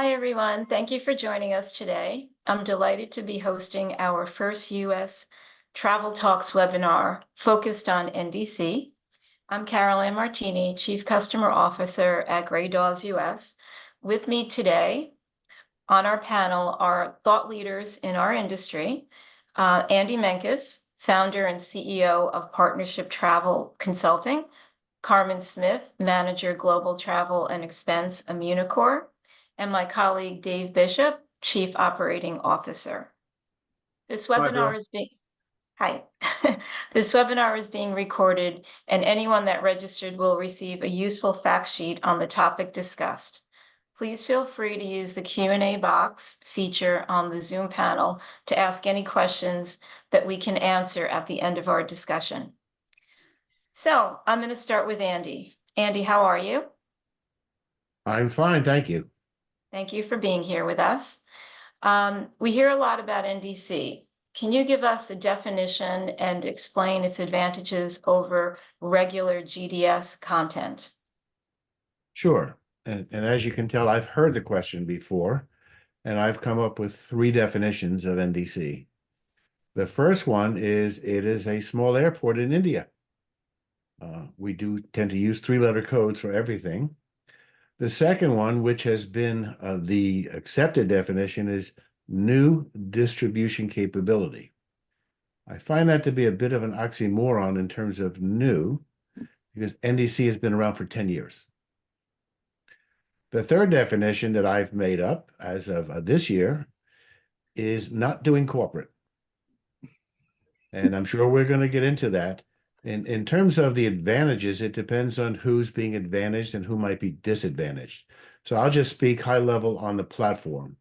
Hi, everyone. Thank you for joining us today. I'm delighted to be hosting our first U.S. Travel Talks webinar focused on NDC. I'm Carolann Martini, Chief Customer Officer at Gray Dawes US. With me today on our panel are thought leaders in our industry, Andy Menkes, founder and CEO of Partnership Travel Consulting, Carmen Smith, Manager Global Travel and Expense, Immunocore, and my colleague Dave Bishop, Chief Operating Officer. This webinar is being This webinar is being recorded, and anyone that registered will receive a useful fact sheet on the topic discussed. Please feel free to use the Q&A box feature on the Zoom panel to ask any questions that we can answer at the end of our discussion. So I'm going to start with Andy. Andy, how are you? I'm fine, thank you. Thank you for being here with us. We hear a lot about NDC. Can you give us a definition and explain its advantages over regular GDS content? Sure. And as you can tell, I've heard the question before, and I've come up with 3 definitions of NDC. The first one is it is a small airport in India. We do tend to use 3-letter codes for everything. The second one, which has been the accepted definition, is new distribution capability. I find that to be a bit of an oxymoron in terms of new, because NDC has been around for 10 years. The third definition that I've made up as of this year is not doing corporate. And I'm sure we're going to get into that. In terms of the advantages, it depends on who's being advantaged and who might be disadvantaged. So I'll just speak high level on the platform.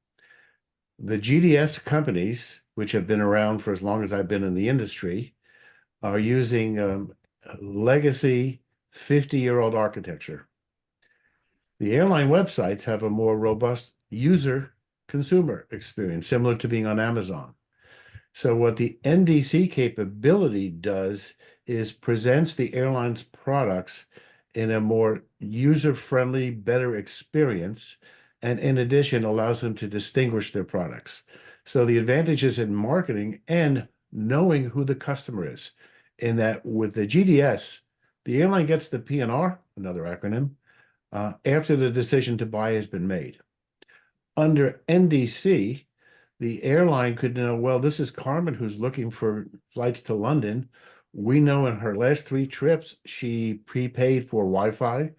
The GDS companies, which have been around for as long as I've been in the industry, are using legacy 50-year-old architecture. The airline websites have a more robust user-consumer experience, similar to being on Amazon. So what the NDC capability does is presents the airline's products in a more user-friendly, better experience, and in addition allows them to distinguish their products. So the advantages in marketing and knowing who the customer is, in that with the GDS, the airline gets the P&R, another acronym, after the decision to buy has been made. Under NDC, the airline could know, well, this is Carmen who's looking for flights to London. We know in her last 3 trips, she prepaid for Wi-Fi,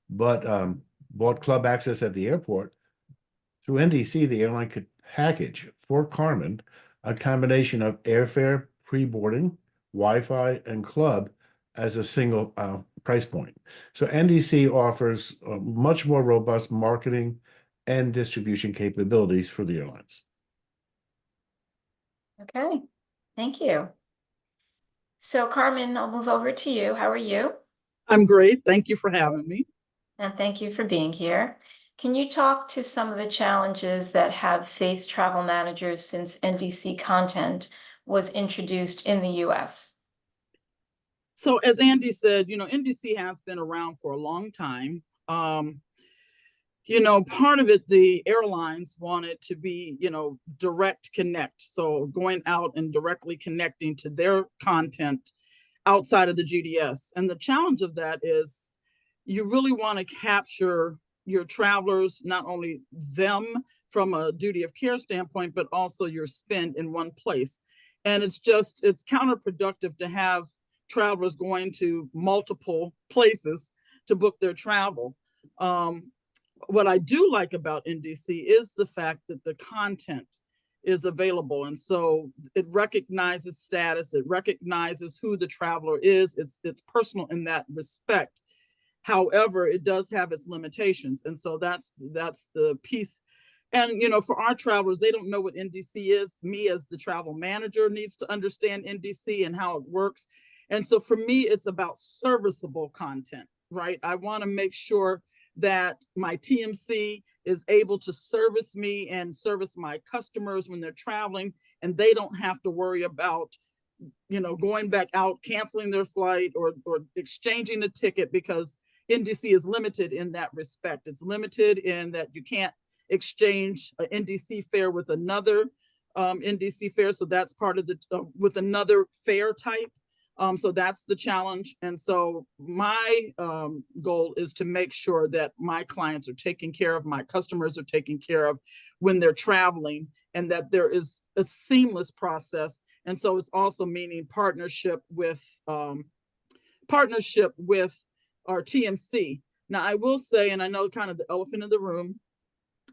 but bought club access at the airport. Through NDC, the airline could package for Carmen a combination of airfare, pre-boarding, Wi-Fi, and club as a single price point. So NDC offers much more robust marketing and distribution capabilities for the airlines. Okay, thank you. So Carmen, I'll move over to you. How are you? I'm great. Thank you for having me. And thank you for being here. Can you talk to some of the challenges that have faced travel managers since NDC content was introduced in the US? So as Andy said, NDC has been around for a long time. Part of it, the airlines wanted to be, direct connect. So going out and directly connecting to their content outside of the GDS. And the challenge of that is you really want to capture your travelers, not only them from a duty of care standpoint, but also your spend in one place. And it's counterproductive to have travelers going to multiple places to book their travel. What I do like about NDC is the fact that the content is available. And so it recognizes status, it recognizes who the traveler is. It's personal in that respect. However, it does have its limitations. And so that's the piece. And, for our travelers, they don't know what NDC is. Me as the travel manager needs to understand NDC and how it works. And so for me, it's about serviceable content, right? I want to make sure that my TMC is able to service me and service my customers when they're traveling, and they don't have to worry about, going back out, canceling their flight or exchanging a ticket, because NDC is limited in that respect. It's limited in that you can't exchange an NDC fare with another NDC fare. So that's part of the, with another fare type. So that's the challenge. And so my goal is to make sure that my clients are taken care of, my customers are taken care of when they're traveling, and that there is a seamless process. And so it's also meaning partnership with our TMC. Now, I will say, and I know kind of the elephant in the room,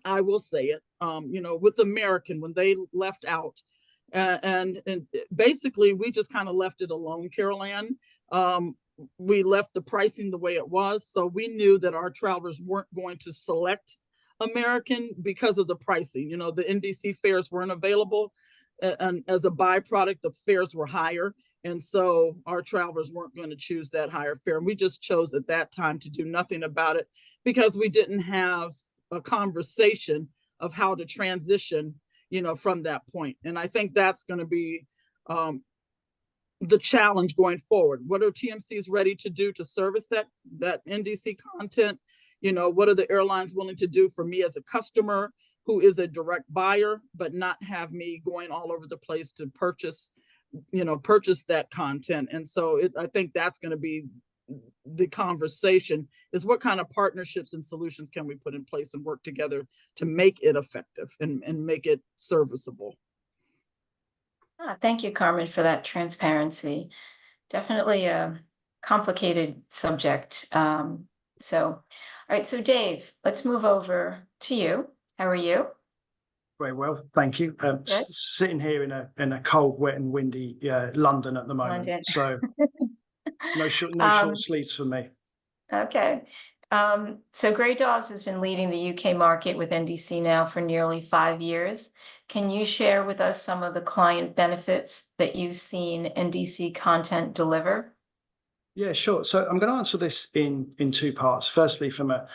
I will say it, you know, with American, when they left out, and basically we just kind of left it alone, Carolann. We left the pricing the way it was. So we knew that our travelers weren't going to select American because of the pricing. You know, the NDC fares weren't available. And as a byproduct, the fares were higher. And so our travelers weren't going to choose that higher fare. And we just chose at that time to do nothing about it because we didn't have a conversation of how to transition, you know, from that point. And I think that's going to be the challenge going forward. What are TMCs ready to do to service that NDC content? You know, what are the airlines willing to do for me as a customer who is a direct buyer, but not have me going all over the place to purchase that content? And so I think that's going to be the conversation, is what kind of partnerships and solutions can we put in place and work together to make it effective and make it serviceable. Thank you, Carmen, for that transparency. Definitely a complicated subject. All right, so Dave, let's move over to you. How are you? Very well, thank you. Sitting here in a cold, wet and windy London at the moment. London. So no short sleeves for me. Okay. So Gray Dawes has been leading the UK market with NDC now for nearly 5 years. Can you share with us some of the client benefits that you've seen NDC content deliver? Yeah, sure. So I'm going to answer this in two parts. Firstly, from a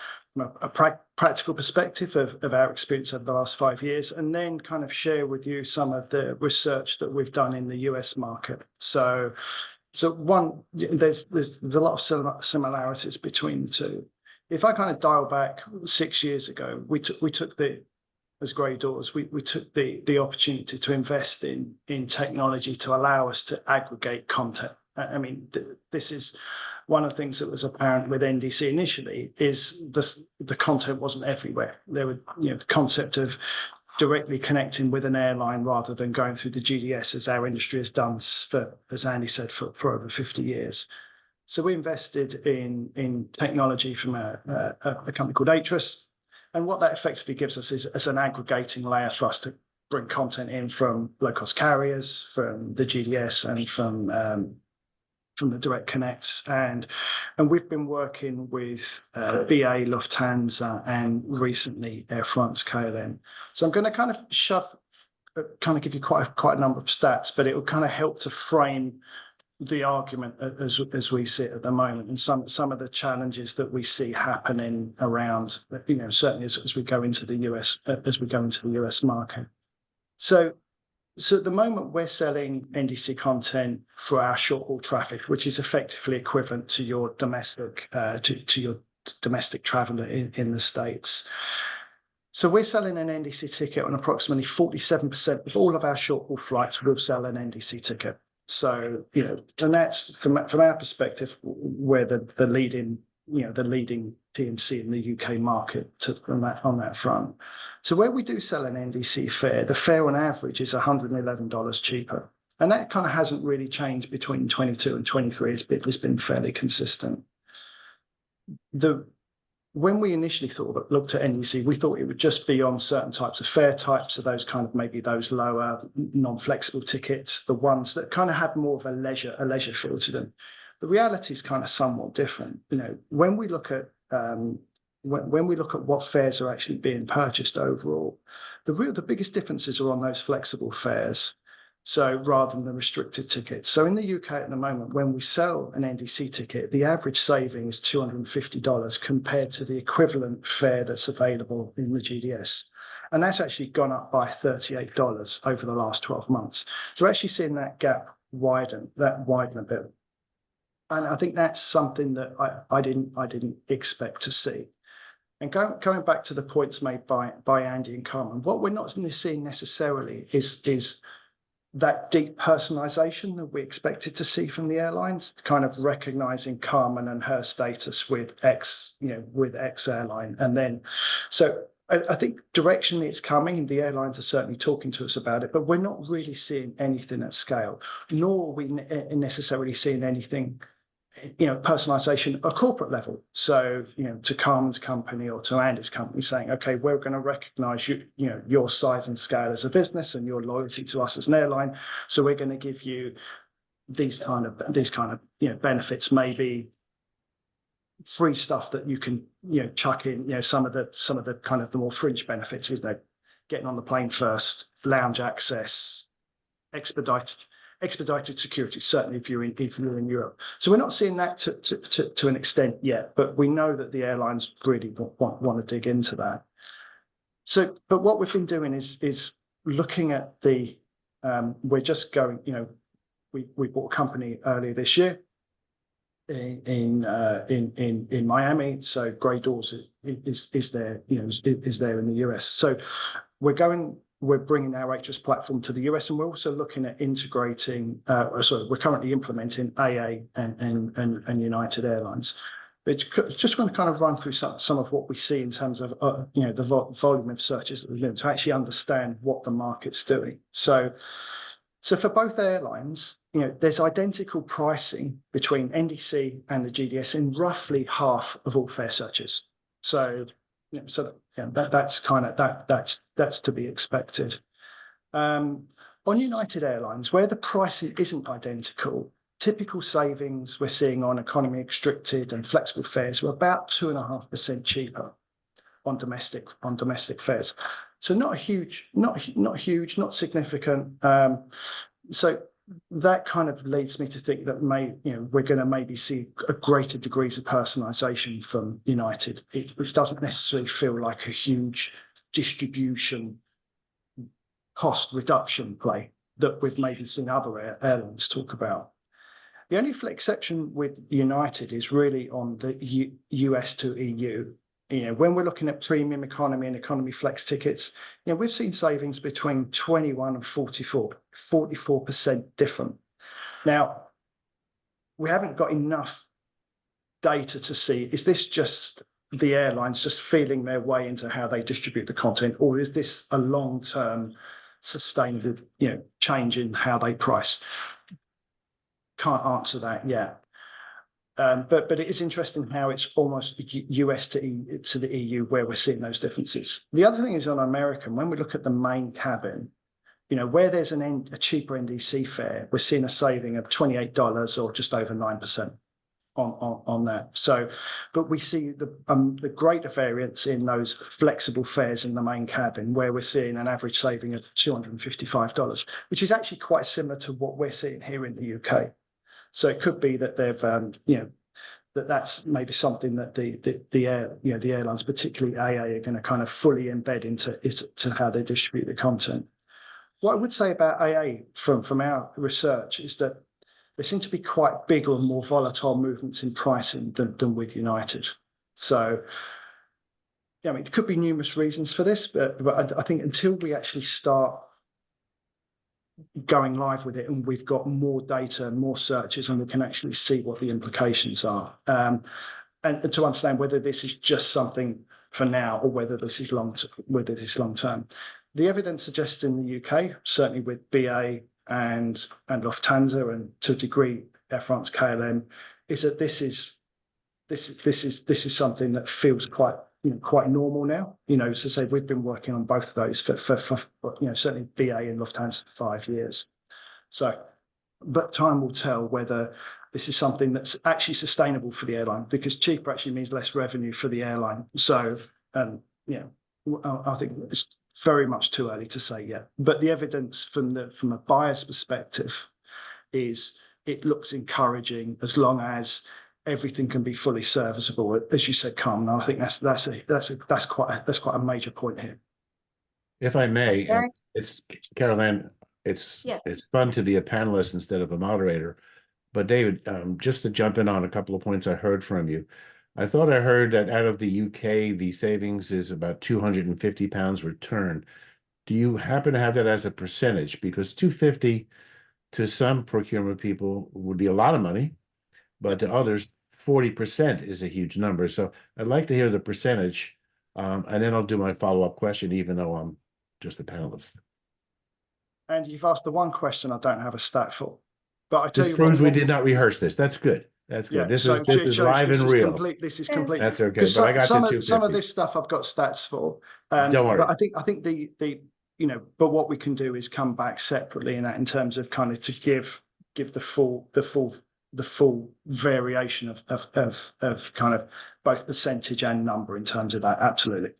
practical perspective of our experience over the last 5 years, and then kind of share with you some of the research that we've done in the US market. So one, there's a lot of similarities between the two. If I kind of dial back 6 years ago, we took as Gray Dawes, we took the opportunity to invest in technology to allow us to aggregate content. I mean, this is one of the things that was apparent with NDC initially, is the content wasn't everywhere. There were, the concept of directly connecting with an airline rather than going through the GDS, as our industry has done for, as Andy said, for over 50 years. So we invested in technology from a company called Atris, and what that effectively gives us is an aggregating layer for us to bring content in from low-cost carriers, from the GDS, and from the direct connects, and we've been working with BA, Lufthansa, and recently Air France KLM. So I'm going to kind of give you quite a number of stats, but it will kind of help to frame the argument as we see it at the moment, and some of the challenges that we see happening around, certainly as we go into the US market. So at the moment, we're selling NDC content for our short-haul traffic, which is effectively equivalent to your domestic traveller in the States. So we're selling an NDC ticket on approximately 47% of all of our short-haul flights. We'll sell an NDC ticket. So and that's from our perspective, we're the leading TMC in the UK market on that front. So where we do sell an NDC fare, the fare on average is $111 cheaper. And that kind of hasn't really changed between 22 and 23. It's been fairly consistent. When we initially looked at NDC, we thought it would just be on certain types of fare types, so those kind of maybe those lower non-flexible tickets, the ones that kind of have more of a leisure feel to them. The reality is kind of somewhat different. When we look at what fares are actually being purchased overall, the biggest differences are on those flexible fares. So rather than the restricted tickets. So in the UK at the moment, when we sell an NDC ticket, the average saving is $250 compared to the equivalent fare that's available in the GDS. And that's actually gone up by $38 over the last 12 months. So we're actually seeing that gap widen a bit. And I think that's something that I didn't expect to see. And going back to the points made by Andy and Carmen, what we're not seeing necessarily is that deep personalization that we expected to see from the airlines, kind of recognizing Carmen and her status with X, with X airline. And then, so I think directionally it's coming, and the airlines are certainly talking to us about it, but we're not really seeing anything at scale, nor are we necessarily seeing anything, personalization at a corporate level. So, to Carmen's company or to Andy's company saying, okay, we're going to recognize your size and scale as a business and your loyalty to us as an airline. So we're going to give you these kind of benefits, maybe free stuff that you can, chuck in, some of the kind of the more fringe benefits, getting on the plane first, lounge access, expedited security, certainly if you're in Europe. So we're not seeing that to an extent yet, but we know that the airlines really want to dig into that. So, but what we've been doing is looking at we're just going, we bought a company earlier this year in Miami. So Gray Dawes is there, is there in the US. So we're bringing our HS platform to the US, and we're also looking at integrating, we're currently implementing AA and United Airlines. But just want to kind of run through some of what we see in terms of, the volume of searches that we're doing to actually understand what the market's doing. So for both airlines, there's identical pricing between NDC and the GDS in roughly half of all fare searches. So, that's kind of that's to be expected. On United Airlines, where the pricing isn't identical, typical savings we're seeing on economy restricted and flexible fares are about 2.5% cheaper on domestic fares. So not huge, not significant. So that kind of leads me to think that we're going to maybe see a greater degrees of personalization from United. It doesn't necessarily feel like a huge distribution cost reduction play that we've maybe seen other airlines talk about. The only exception with United is really on the US to EU. When we're looking at premium economy and economy flex tickets, we've seen savings between 21 and 44% different. Now, we haven't got enough data to see, is this just the airlines just feeling their way into how they distribute the content, or is this a long-term sustainable, change in how they price? Can't answer that yet. But it is interesting how it's almost US to the EU where we're seeing those differences. The other thing is on American, when we look at the main cabin, where there's a cheaper NDC fare, we're seeing a saving of $28 or just over 9% on that. So, but we see the greater variance in those flexible fares in the main cabin, where we're seeing an average saving of $255, which is actually quite similar to what we're seeing here in the UK. So it could be that they've, that's maybe something that the airlines, particularly AA, are going to kind of fully embed into how they distribute the content. What I would say about AA from our research is that there seem to be quite bigger and more volatile movements in pricing than with United. So, it could be numerous reasons for this, but I think until we actually start going live with it and we've got more data and more searches and we can actually see what the implications are, and to understand whether this is just something for now or whether this is long term. The evidence suggests in the UK, certainly with BA and Lufthansa, and to a degree Air France KLM, is that this is something that feels quite normal now. As I say, we've been working on both of those for certainly BA and Lufthansa for 5 years. So, but time will tell whether this is something that's actually sustainable for the airline, because cheaper actually means less revenue for the airline. So, I think it's very much too early to say yet. But the evidence from a buyer's perspective is it looks encouraging, as long as everything can be fully serviceable, as you said, Carmen. I think that's quite a major point here. If I may, it's Carolann. It's fun to be a panelist instead of a moderator. But David, just to jump in on a couple of points I heard from you, I thought I heard that out of the UK, the savings is about £250 return. Do you happen to have that as a percentage? Because 250 to some procurement people would be a lot of money, but to others, 40% is a huge number. So I'd like to hear the percentage, and then I'll do my follow-up question, even though I'm just a panelist. And you've asked the one question I don't have a stat for, but I tell This you proves we what, did not rehearse this. That's good. That's good. yeah. This So is live and real. complete. This is complete. That's okay. Because But I got some the of some of 250. this stuff I've got stats for. Don't worry. But I think the but what we can do is come back separately in that, in terms of kind of to give the full variation of kind of both percentage and number in terms of that. Absolutely.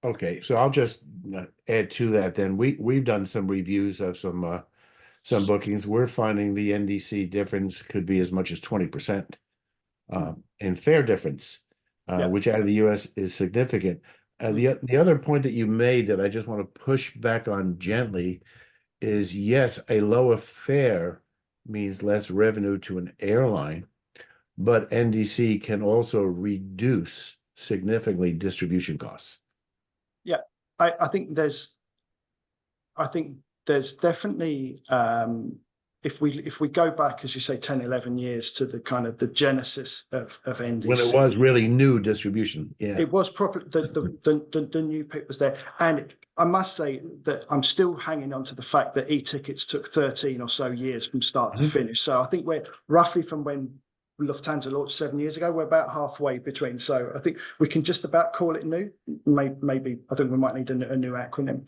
Okay, so I'll just add to that then. We've done some reviews of some bookings. We're finding the NDC difference could be as much as 20% in fare difference, which out of the US is significant. The other point that you made that I just want to push back on gently is, yes, a lower fare means less revenue to an airline, but NDC can also reduce significantly distribution costs. Yeah, I think there's definitely if we go back, as you say, 10, 11 years to the kind of the genesis of NDC. When it was really new distribution. Yeah. It was proper, the new PIP was there. And I must say that I'm still hanging on to the fact that e-tickets took 13 or so years from start to finish. So I think we're roughly from when Lufthansa launched 7 years ago, we're about halfway between. So I think we can just about call it new. Maybe I think we might need a new acronym.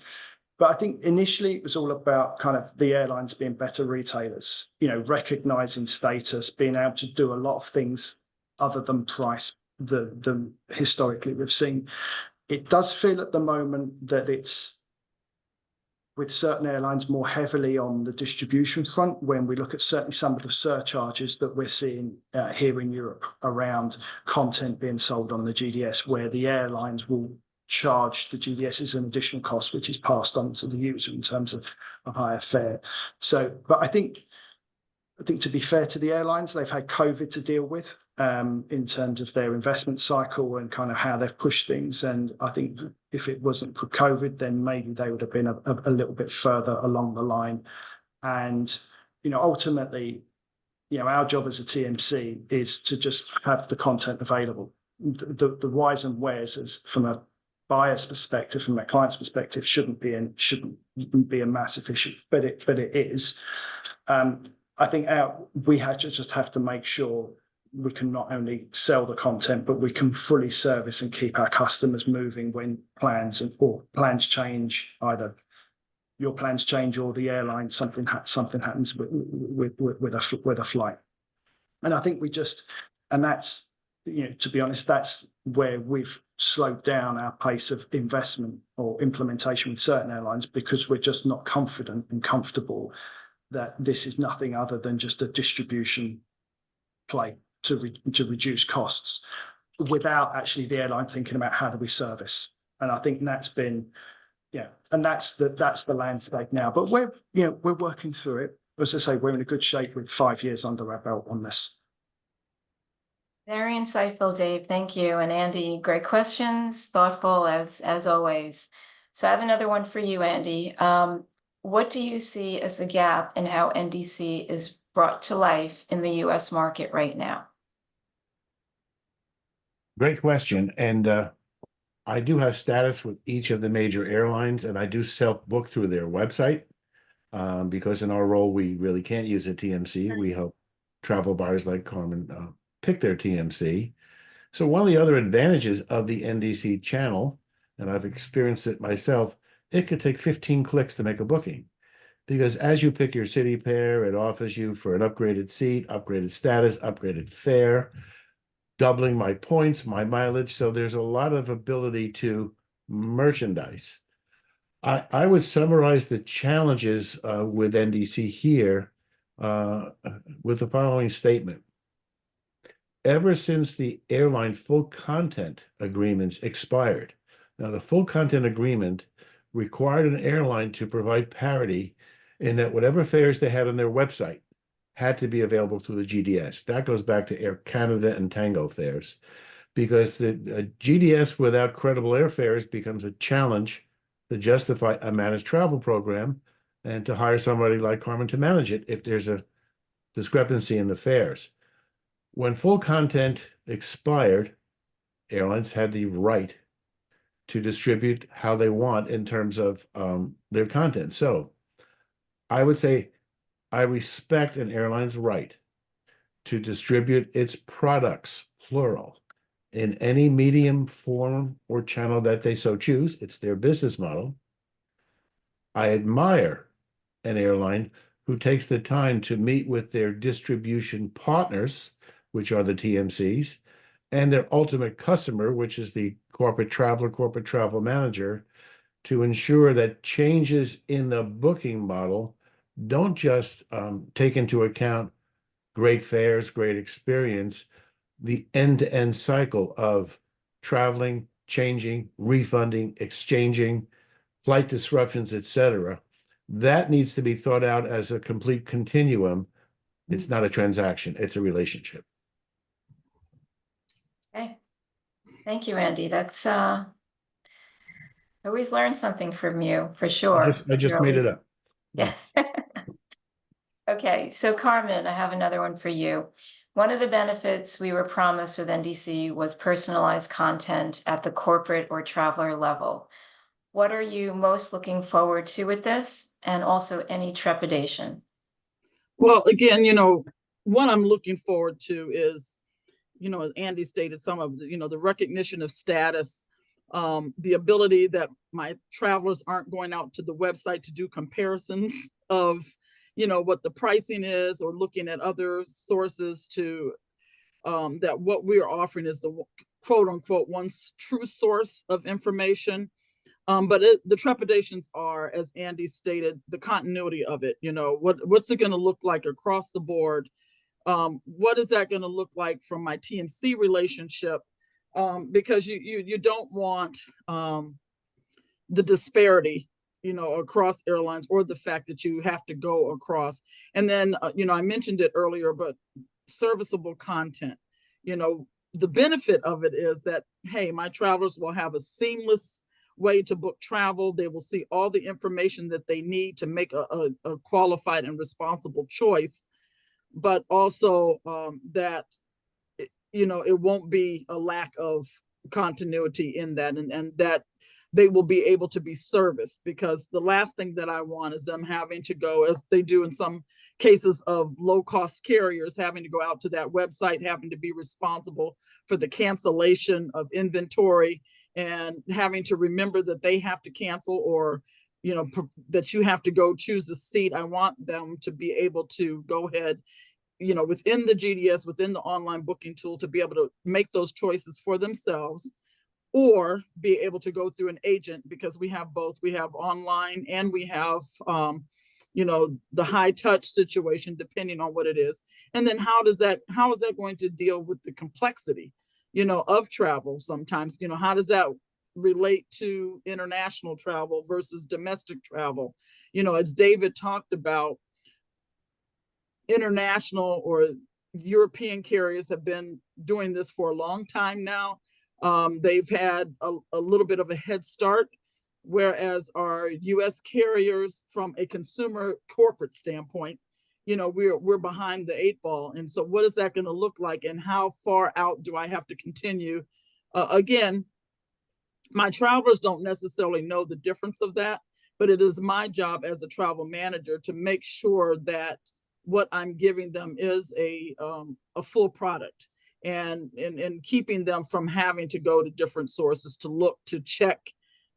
But I think initially it was all about kind of the airlines being better retailers, recognizing status, being able to do a lot of things other than price than historically we've seen. It does feel at the moment that it's, with certain airlines, more heavily on the distribution front when we look at certainly some of the surcharges that we're seeing here in Europe around content being sold on the GDS, where the airlines will charge the GDS as an additional cost, which is passed on to the user in terms of a higher fare. So, but I think to be fair to the airlines, they've had COVID to deal with in terms of their investment cycle and kind of how they've pushed things. And I think if it wasn't for COVID, then maybe they would have been a little bit further along the line. And, ultimately, our job as a TMC is to just have the content available. The whys and wheres, as from a buyer's perspective, from a client's perspective, shouldn't be a massive issue, but it is. I think we just have to make sure we can not only sell the content, but we can fully service and keep our customers moving when plans change. Either your plans change or the airline something happens with a flight. And I think that's to be honest, that's where we've slowed down our pace of investment or implementation with certain airlines, because we're just not confident and comfortable that this is nothing other than just a distribution play to reduce costs without actually the airline thinking about how do we service. And I think that's been, and that's the landscape now. But we're working through it. As I say, we're in a good shape with 5 years under our belt on this. Very insightful, Dave. Thank you. And Andy, great questions, thoughtful as always. So I have another one for you, Andy. What do you see as the gap in how NDC is brought to life in the US market right now? Great question. And I do have status with each of the major airlines, and I do self-book through their website because in our role, we really can't use a TMC. We help travel buyers like Carmen pick their TMC. So one of the other advantages of the NDC channel, and I've experienced it myself, it could take 15 clicks to make a booking, because as you pick your city pair, it offers you for an upgraded seat, upgraded status, upgraded fare, doubling my points, my mileage. So there's a lot of ability to merchandise. I would summarize the challenges with NDC here with the following statement. Ever since the airline full content agreements expired, now the full content agreement required an airline to provide parity in that whatever fares they had on their website had to be available through the GDS. That goes back to Air Canada and Tango fares. because the GDS without credible airfares becomes a challenge to justify a managed travel program and to hire somebody like Carmen to manage it if there's a discrepancy in the fares. When full content expired, airlines had the right to distribute how they want in terms of their content. So I would say I respect an airline's right to distribute its products, plural, in any medium, form, or channel that they so choose. It's their business model. I admire an airline who takes the time to meet with their distribution partners, which are the TMCs, and their ultimate customer, which is the corporate travel manager, to ensure that changes in the booking model don't just take into account great fares, great experience, the end-to-end cycle of traveling, changing, refunding, exchanging, flight disruptions, etc. That needs to be thought out as a complete continuum. It's not a transaction, it's a relationship. Okay. Thank you, Andy. That's always learn something from you, for sure. I just made it up. Yeah. Okay, so Carmen, I have another one for you. One of the benefits we were promised with NDC was personalized content at the corporate or traveler level. What are you most looking forward to with this, and also any trepidation? Well, again, what I'm looking forward to is, as Andy stated, some of the, the recognition of status, the ability that my travelers aren't going out to the website to do comparisons of, what the pricing is, or looking at other sources to, that what we're offering is the quote unquote one true source of information. But the trepidations are, as Andy stated, the continuity of it. What's it going to look like across the board? What is that going to look like from my TMC relationship? Because you don't want the disparity, across airlines, or the fact that you have to go across. And then, I mentioned it earlier, but serviceable content, the benefit of it is that, hey, my travelers will have a seamless way to book travel. They will see all the information that they need to make a qualified and responsible choice, but also that, it won't be a lack of continuity in that, and that they will be able to be serviced, because the last thing that I want is them having to go, as they do in some cases of low-cost carriers, having to go out to that website, having to be responsible for the cancellation of inventory, and having to remember that they have to cancel, or that you have to go choose a seat. I want them to be able to go ahead, within the GDS, within the online booking tool, to be able to make those choices for themselves, or be able to go through an agent, because we have both. We have online, and we have the high touch situation, depending on what it is. And then how is that going to deal with the complexity of travel? Sometimes, how does that relate to international travel versus domestic travel? As David talked about, international or European carriers have been doing this for a long time now. They've had a little bit of a head start, whereas our US carriers, from a consumer corporate standpoint, we're behind the 8 ball. And so what is that going to look like, and how far out do I have to continue? Again, my travelers don't necessarily know the difference of that, but it is my job as a travel manager to make sure that what I'm giving them is a full product, and keeping them from having to go to different sources to look, to check,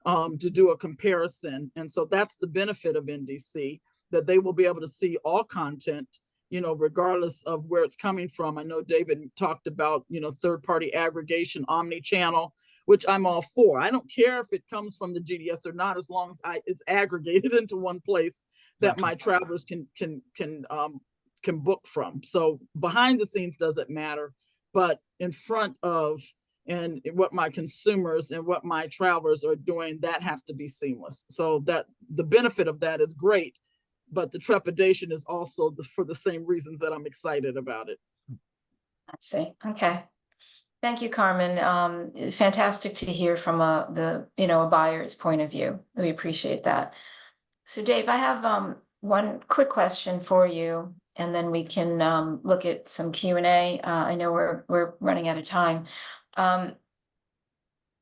to do a comparison. And so that's the benefit of NDC, that they will be able to see all content, regardless of where it's coming from. I know David talked about, third-party aggregation, omni-channel, which I'm all for. I don't care if it comes from the GDS or not, as long as it's aggregated into one place that my travelers can book from. So behind the scenes doesn't matter, but in front of, and what my consumers and what my travelers are doing, that has to be seamless. So that the benefit of that is great, but the trepidation is also for the same reasons that I'm excited about it. I see. Okay. Thank you, Carmen. It's fantastic to hear from a buyer's point of view. We appreciate that. So Dave, I have one quick question for you, and then we can look at some Q&A. I know we're running out of time.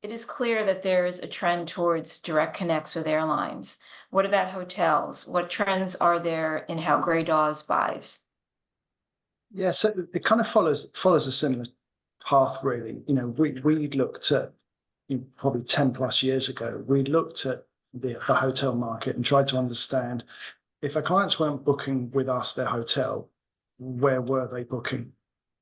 It is clear that there is a trend towards direct connects with airlines. What about hotels? What trends are there in how Gray Dawes buys? Yeah, so it kind of follows a similar path, really. You know, we looked at, probably 10 plus years ago, we looked at the hotel market and tried to understand, if our clients weren't booking with us their hotel, where were they booking?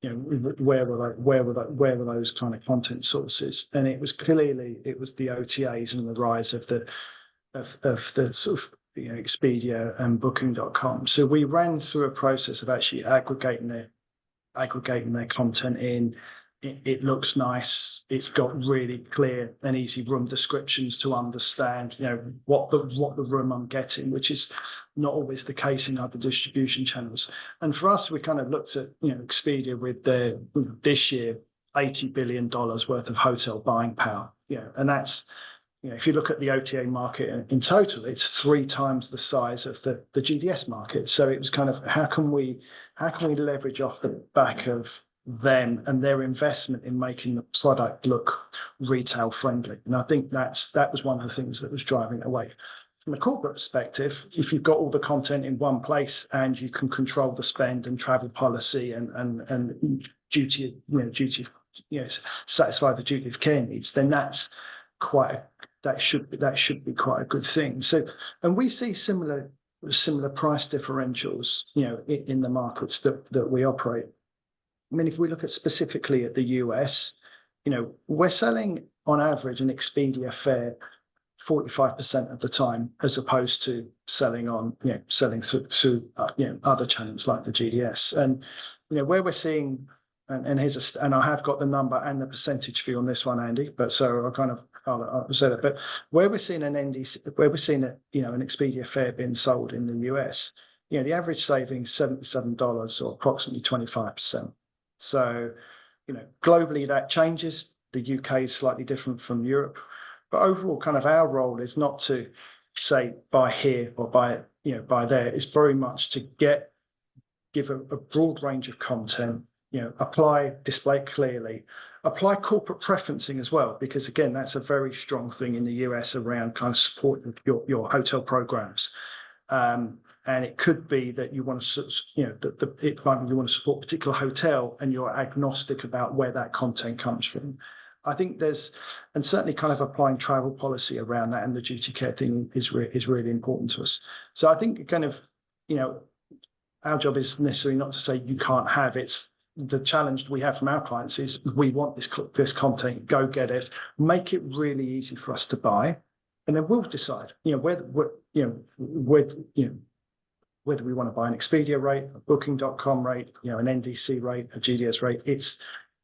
You know, where were those kind of content sources? And it was clearly the OTAs and the rise of the sort of, Expedia and Booking.com. So we ran through a process of actually aggregating their content in. It looks nice. It's got really clear and easy room descriptions to understand, what the room I'm getting, which is not always the case in other distribution channels. And for us, we kind of looked at, Expedia with their, this year, $80 billion worth of hotel buying power. And that's, if you look at the OTA market in total, it's 3 times the size of the GDS market. So it was kind of, how can we leverage off the back of them and their investment in making the product look retail friendly? And I think that was one of the things that was driving it away. From a corporate perspective, if you've got all the content in one place and you can control the spend and travel policy and duty, satisfy the duty of care needs, then that should be quite a good thing. So, and we see similar price differentials, in the markets that we operate. I mean, if we look at specifically at the US, we're selling on average an Expedia fare 45% of the time, as opposed to selling through other channels like the GDS. And where we're seeing, and I have got the number and the percentage for you on this one, Andy. But so I'll say that. But where we're seeing an NDC, where we're seeing an Expedia fare being sold in the US, the average savings $77 or approximately 25%. So, globally that changes. The UK is slightly different from Europe, but overall, kind of our role is not to say buy here or buy there. It's very much to give a broad range of content. Display clearly, apply corporate preferencing as well, because again, that's a very strong thing in the US around kind of support your hotel programs. And it could be that you want to, it might be you want to support a particular hotel and you're agnostic about where that content comes from. I think and certainly kind of applying travel policy around that and the duty care thing is really important to us. So I think kind of, our job is necessarily not to say you can't have it. The challenge we have from our clients is we want this content, go get it, make it really easy for us to buy, and then we'll decide, whether we want to buy an Expedia rate, a Booking.com rate, an NDC rate, a GDS rate.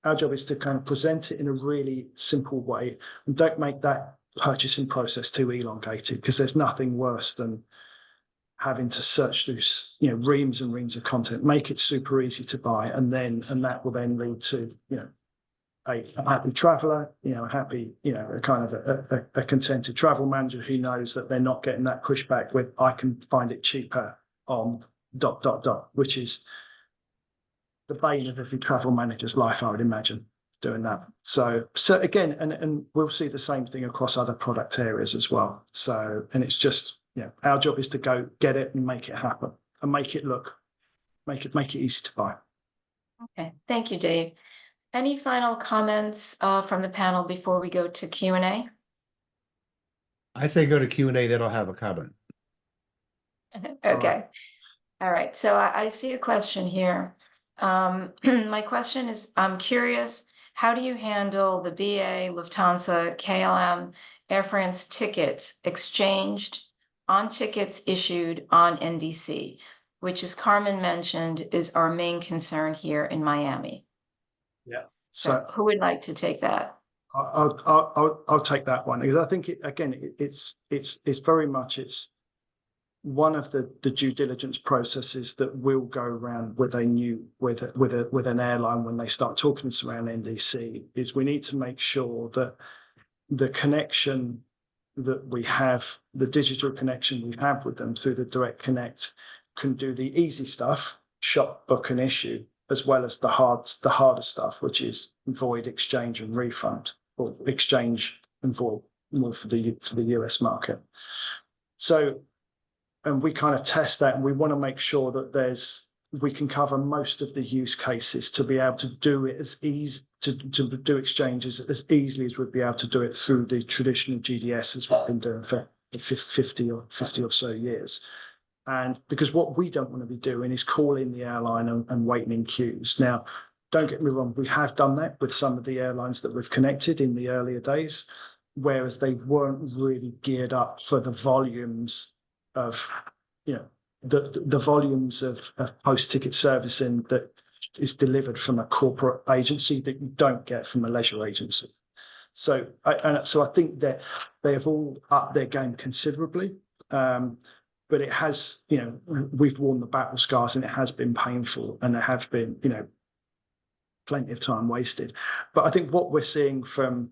Our job is to kind of present it in a really simple way and don't make that purchasing process too elongated, because there's nothing worse than having to search through, reams and reams of content. Make it super easy to buy, and that will then lead to, a happy traveler, a happy, a kind of a contented travel manager who knows that they're not getting that pushback with, I can find it cheaper on ... which is the bane of every travel manager's life, I would imagine, doing that. So again, and we'll see the same thing across other product areas as well. So, and it's just, our job is to go get it and make it happen and make it easy to buy. Okay, thank you, Dave. Any final comments from the panel before we go to Q&A? I say go to Q&A, then I'll have a comment. Okay. All right. So I see a question here. My question is, I'm curious, how do you handle the BA, Lufthansa, KLM, Air France tickets exchanged on tickets issued on NDC, which, as Carmen mentioned, is our main concern here in Miami? Yeah. So who would like to take that? I'll take that one, because I think it's very much one of the due diligence processes that will go around with an airline when they start talking to around NDC is we need to make sure that the connection that we have, the digital connection we have with them through the direct connect, can do the easy stuff, shop, book, and issue, as well as the harder stuff, which is void, exchange, and refund, or exchange and void more for the US market. So, and we kind of test that, and we want to make sure that we can cover most of the use cases to be able to do it as easy to do exchanges as easily as we'd be able to do it through the traditional GDS as we've been doing for 50 or so years. And because what we don't want to be doing is calling the airline and waiting in queues. Now, don't get me wrong, we have done that with some of the airlines that we've connected in the earlier days, whereas they weren't really geared up for the volumes of, the volumes of post-ticket servicing that is delivered from a corporate agency that you don't get from a leisure agency. So I think that they have all upped their game considerably. But it has, we've worn the battle scars, and it has been painful, and there have been, plenty of time wasted. But I think what we're seeing from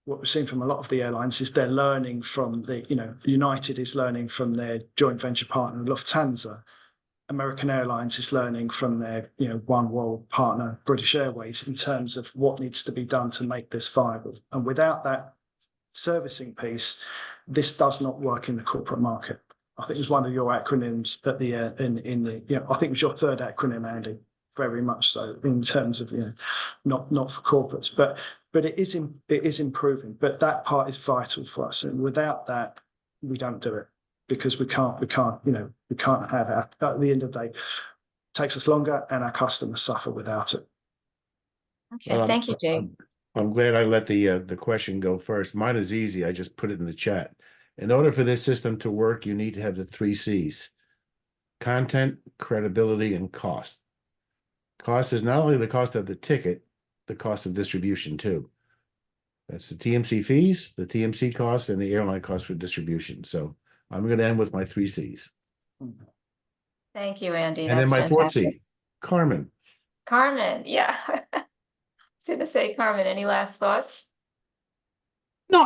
a lot of the airlines is they're learning from United is learning from their joint venture partner Lufthansa. American Airlines is learning from their One World partner British Airways in terms of what needs to be done to make this viable. And without that servicing piece, this does not work in the corporate market. I think it was one of your acronyms at the I think it was your third acronym, Andy. Very much so in terms of not for corporates, but it is improving. But that part is vital for us, and without that, we don't do it, because we can't have it. At the end of the day, it takes us longer, and our customers suffer without it. Okay, thank you, Jay. I'm glad I let the question go first. Mine is easy. I just put it in the chat. In order for this system to work, you need to have the 3 C's: content, credibility, and cost. Cost is not only the cost of the ticket, the cost of distribution too. That's the TMC fees, the TMC costs, and the airline cost for distribution. So I'm going to end with my 3 C's. Thank you, Andy. And then my 4th C, Carmen. Carmen, yeah. I was going to say, Carmen, any last thoughts? No,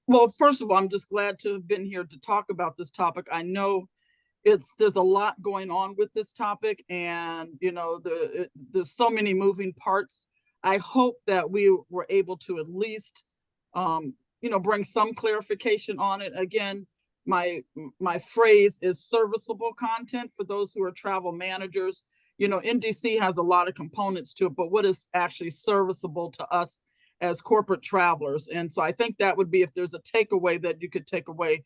well, first of all, I'm just glad to have been here to talk about this topic. I know there's a lot going on with this topic, and there's so many moving parts. I hope that we were able to at least bring some clarification on it. Again, my phrase is serviceable content for those who are travel managers. NDC has a lot of components to it, but what is actually serviceable to us as corporate travelers? And so I think that would be, if there's a takeaway that you could take away,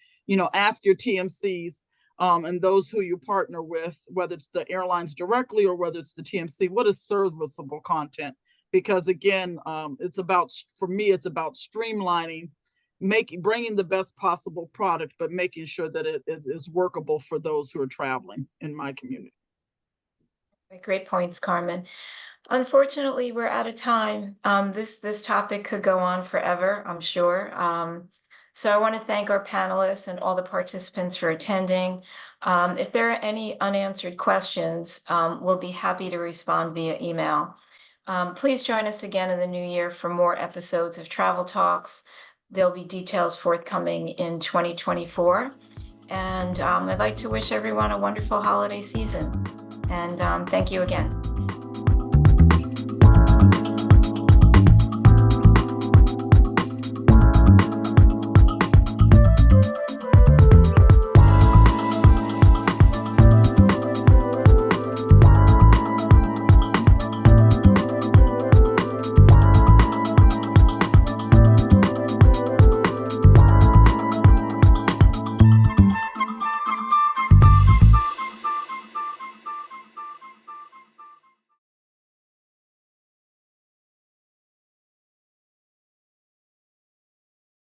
ask your TMCs and those who you partner with, whether it's the airlines directly or whether it's the TMC, what is serviceable content? Because again, for me, it's about streamlining, bringing the best possible product, but making sure that it is workable for those who are traveling in my community. Great points, Carmen. Unfortunately, we're out of time. This topic could go on forever, I'm sure. So I want to thank our panelists and all the participants for attending. If there are any unanswered questions, we'll be happy to respond via email. Please join us again in the new year for more episodes of Travel Talks. There'll be details forthcoming in 2024. And I'd like to wish everyone a wonderful holiday season. And thank you again.